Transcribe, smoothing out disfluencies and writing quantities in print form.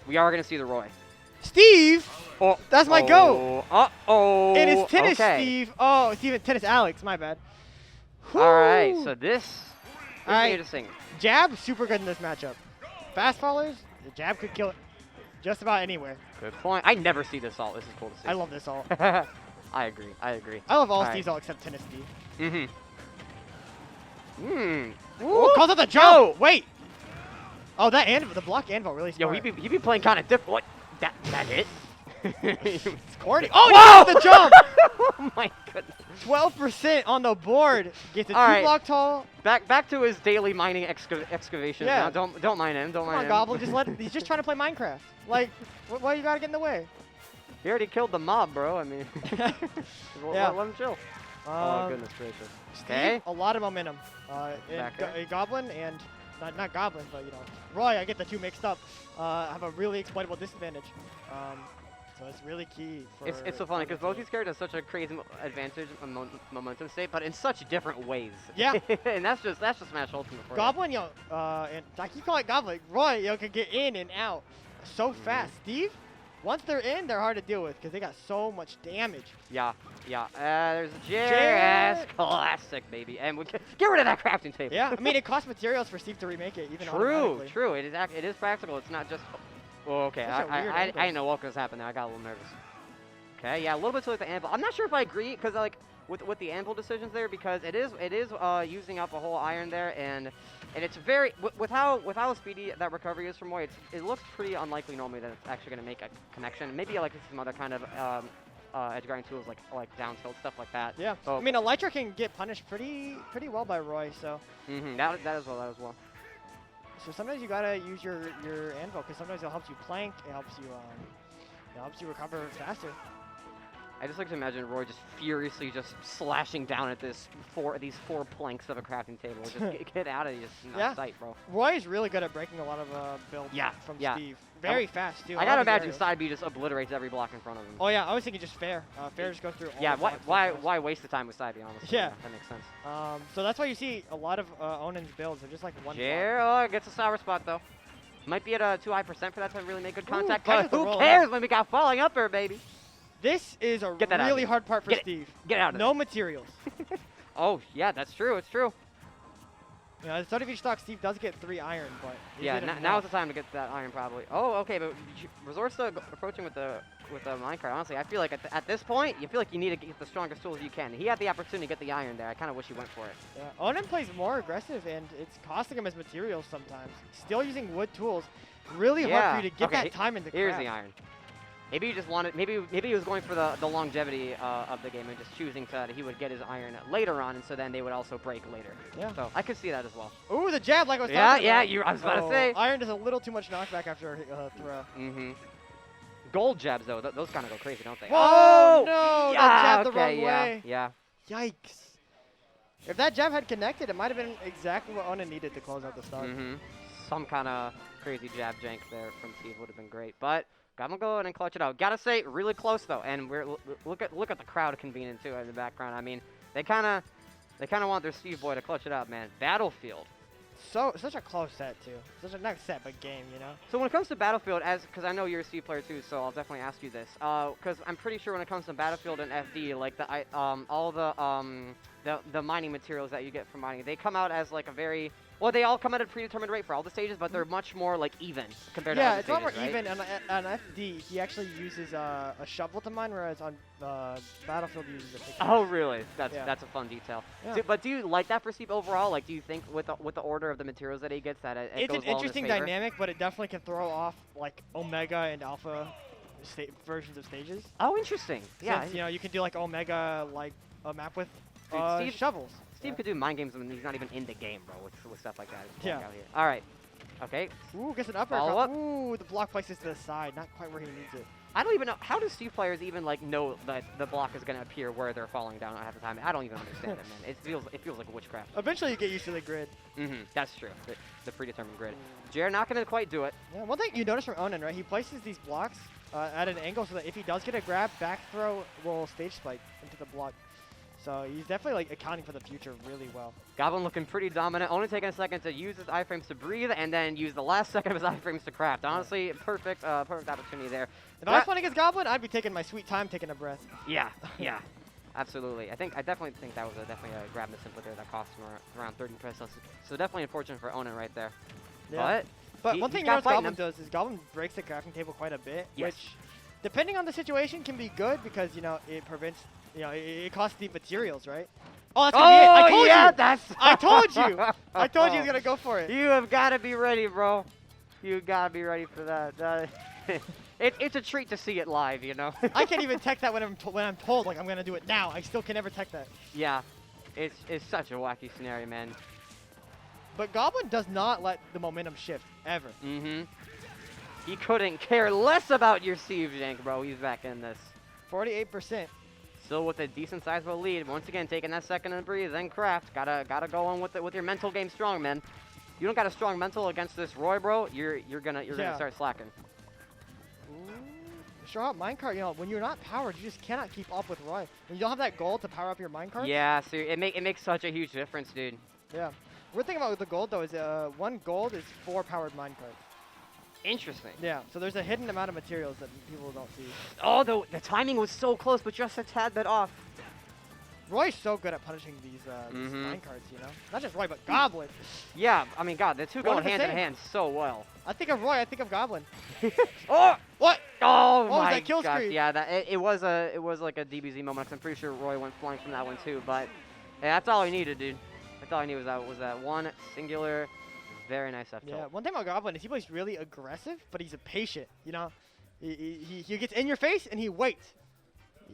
We are going to see the Roy. Steve! Oh, That's my go! Uh-oh. It is tennis, okay. Steve. Oh, it's even tennis Alex. My bad. All right, Whew. so this All right. is interesting. Jab, super good in this matchup. Fast followers, the jab could kill it just about anywhere. Good point. I never see this ult. This is cool to see. I love this ult. I agree. I agree. I love all All Steve's ult except tennis Steve. Ooh, calls out the jump! Wait! Oh, that anvil, the block anvil really Yo, smart. he be playing kind of different. What? That it? It's corny. Oh, he got the jump! Oh my goodness. 12% on the board. Gets a All right. two-block tall. Back to his daily mining excavations. Yeah. Now. Don't mind him. Don't Come mind on, him. Goblin. He's just trying to play Minecraft. Like, why you gotta get in the way? He already killed the mob, bro. I mean, Yeah. let him chill. Oh goodness gracious. Steve, a lot of momentum. Back up. Goblin and not Goblin, but Roy. I get the two mixed up. Have a really exploitable disadvantage. So it's really key. For It's so funny because both these characters have such a crazy advantage momentum state, but in such different ways. Yeah. And that's just Smash Ultimate for Goblin, and I keep calling it Goblin. Roy, can get in and out so fast. Steve, once they're in, they're hard to deal with because they got so much damage. Yeah. There's a JS classic, baby, and we get rid of that crafting table. Yeah, I mean it costs materials for Steve to remake it, even automatically. True. It is practical. It's not just. Oh, okay. I didn't know what was happening there. I got a little nervous. Okay, yeah, a little bit to like the anvil. I'm not sure if I agree because like with the anvil decisions there because it is using up a whole iron there and it's very with how speedy that recovery is from Moy. It looks pretty unlikely normally that it's actually going to make a connection. Maybe like some other kind of edge guarding tools like down tilt stuff like that. Yeah. So, I mean Elytra can get punished pretty well by Roy. So. That as well. So sometimes you gotta use your anvil because sometimes it helps you plank. It helps you recover faster. I just like to imagine Roy just furiously just slashing down at these four planks of a crafting table. Just get out of sight, bro. Roy is really good at breaking a lot of builds from Steve. Very fast, too. I gotta imagine side B just obliterates every block in front of him. Oh, yeah. I was thinking just fair. Fair just goes through all yeah, the blocks. why waste the time with side B, honestly? Yeah. That makes sense. So that's why you see a lot of Onin's builds. They're just like one block. Gets a sour spot, though. Might be at a too high percent for that to really make good contact, but who cares when we got falling up there, baby? This is a really hard part for Steve. Get out of No materials. Oh, yeah, that's true. It's true. You know, at the start of each stock, Steve does get 3 iron, but yeah, now's the time to get that iron probably. Oh, okay, but Resort's still approaching with the minecart. Honestly, I feel like at this point, you feel like you need to get the strongest tools you can. He had the opportunity to get the iron there. I kind of wish he went for it. Yeah, Onin plays more aggressive, and it's costing him his materials sometimes. Still using wood tools. Really hard for you to get that time into craft. Here's the iron. Maybe he just wanted. Maybe he was going for the longevity of the game and just choosing that he would get his iron later on, and so then they would also break later. Yeah. So I could see that as well. Ooh, the jab, like I was talking about. Yeah. I was about to say. Iron does a little too much knockback after a throw. Gold jabs though, those kind of go crazy, don't they? Oh no! Yeah, that jabbed the wrong way. Yeah. Yikes! If that jab had connected, it might have been exactly what Onin needed to close out the start. Some kind of crazy jab jank there from Steve would have been great, but. Goblin go ahead and clutch it out. Gotta say, really close though, and look at the crowd convening too in the background. I mean, they kind of want their Steve boy to clutch it out, man. Battlefield. Such a close set too. Such a not set, but game, you know. So when it comes to Battlefield, because I know you're a Steve player too, so I'll definitely ask you this. Because I'm pretty sure when it comes to Battlefield and FD, like all the mining materials that you get from mining, they come out as like a very well, they all come at a predetermined rate for all the stages, but they're much more like even compared to other stages, it's a lot more even. On FD, he actually uses a shovel to mine, whereas on Battlefield he uses a pickaxe. Oh, really? That's a fun detail. Yeah. But do you like that for Steve overall? Like, do you think with the order of the materials that he gets that it it's goes an well interesting in his favor? dynamic, but it definitely can throw off like Omega and Alpha versions of stages. Oh, interesting. Yeah. Since, you can do like Omega, like a map with shovels. Steve could do mind games when he's not even in the game, bro, with stuff like that. Yeah. All right. Okay. Ooh, gets an upper. Follow up. Ooh, the block places to the side, not quite where he needs it. I don't even know. How do Steve players even like know that the block is going to appear where they're falling down half the time? I don't even understand it, man. It feels like witchcraft. Eventually, you get used to the grid. That's true. The predetermined grid. Jared not going to quite do it. Yeah. One thing you notice from Onin, right? He places these blocks at an angle so that if he does get a grab, back throw will stage spike into the block. So he's definitely like accounting for the future really well. Goblin looking pretty dominant. Only taking a second to use his iframes to breathe, and then use the last second of his iframes to craft. Honestly, perfect opportunity there. If I was playing against Goblin, I'd be taking my sweet time, taking a breath. Yeah, yeah, absolutely. I definitely think that was definitely a grab misinput there that cost him around 30 pesos. So definitely unfortunate for Onin right there. Yeah. But one thing you notice Goblin does is Goblin breaks the crafting table quite a bit, which, depending on the situation, can be good because it prevents, it costs the materials, right? Oh, that's gonna be it. I told you. I told you. I told you he was gonna go for it. You have got to be ready, bro. You gotta be ready for that. It's a treat to see it live, I can't even tech that when I'm told like I'm gonna do it now. I still can never tech that. Yeah, it's such a wacky scenario, man. But Goblin does not let the momentum shift ever. Mm-hmm. He couldn't care less about your siege jank, bro. He's back in this. 48%. Still with a decent size of a lead. Once again, taking that second to breathe, then craft. Gotta go on with your mental game strong, man. You don't got a strong mental against this Roy, bro. You're gonna start slacking. Straw Hat minecart, when you're not powered, you just cannot keep up with Roy. When you don't have that gold to power up your minecart. Yeah, so it makes such a huge difference, dude. Yeah. Weird thing about the gold though is 1 gold is 4 powered minecarts. Interesting. Yeah, so there's a hidden amount of materials that people don't see. Oh, the timing was so close, but just a tad bit off. Roy's so good at punishing these minecarts, Not just Roy, but Goblin. Yeah, I mean, God, the two go hand in hand so well. I think of Roy, I think of Goblin. Oh! What? Oh what my was that kill gosh. screen? Yeah, it was like a DBZ moment. I'm pretty sure Roy went flying from that one too, but yeah, that's all he needed, dude. That's all I needed was that one singular, very nice F tilt. Yeah, one thing about Goblin is he plays really aggressive, but he's a patient, He gets in your face and he waits.